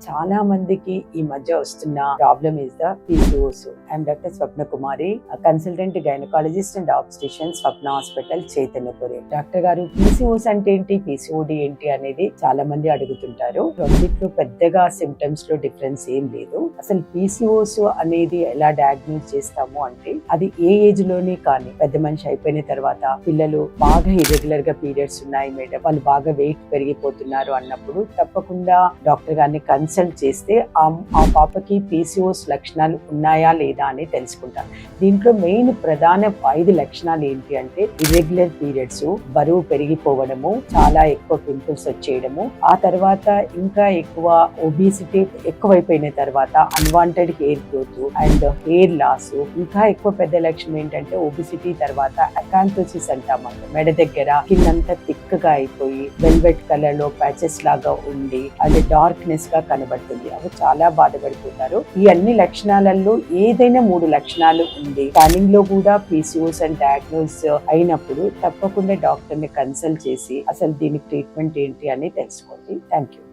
చాలా మందికి ఈ మధ్య వస్తున్న problem is the PCOS. I'm doctor Swapna Kumari, consultant gynaecologist and obstetrician, Swapna hospital, Chaitanyapuri. Doctor garu, PCOS అంటే ఏంటి, PCOD ఏంటి అనేది చాలా మంది అడుగుతుంటారు. రెండిట్లో పెద్దగా సిమ్టమ్స్ లో డిఫరెన్స్ ఏం లేదు. అసలు PCOS అనేది ఎలా డయాగ్నోస్ చేస్తాము అంటే, అది ఏ ఏజ్ లోనే కానీ, పెద్ద మనిషి అయిపోయిన తర్వాత పిల్లలు బాగా ఇర్రెగ్యులర్ గా పీరియడ్స్ ఉన్నాయి మేడం, వాళ్ళు బాగా వెయిట్ పెరిగిపోతున్నారు అన్నప్పుడు తప్పకుండా డాక్టర్ గారిని కన్సల్ట్ చేస్తే ఆ పాపకి PCOS లక్షణాలు ఉన్నాయా లేదా అని తెలుసుకుంటాం. దీంట్లో మెయిన్ ప్రధాన 5 లక్షణాలు ఏంటి అంటే, ఇర్రెగ్యులర్ పీరియడ్స్, బరువు పెరిగిపోవడము, చాలా ఎక్కువ పింపుల్స్ వచ్చేయడము, ఆ తర్వాత ఇంకా ఎక్కువ ఒబిసిటీ ఎక్కువైపోయిన తర్వాత unwanted hair growth and hair loss. ఇంకా ఎక్కువ పెద్ద లక్షణం ఏంటంటే, ఒబిసిటీ తర్వాత అకాంథోసిస్ అంటాం, మెడ దగ్గర కిందంతా థిక్గా అయిపోయి వెల్వెట్ కలర్ లో ప్యాచెస్ లాగా ఉండి అది డార్క్నెస్ గా కనబడుతుంది. అవి చాలా బాధపడిపోతారు. ఈ అన్ని లక్షణాలలో ఏదైనా 3 లక్షణాలు ఉంది స్కానింగ్ లో కూడా PCOS అని డయాగ్నోస్ అయినప్పుడు తప్పకుండా డాక్టర్ ని కన్సల్ట్ చేసి అసలు దీనికి ట్రీట్మెంట్ ఏంటి అని తెలుసుకోండి. Thank you.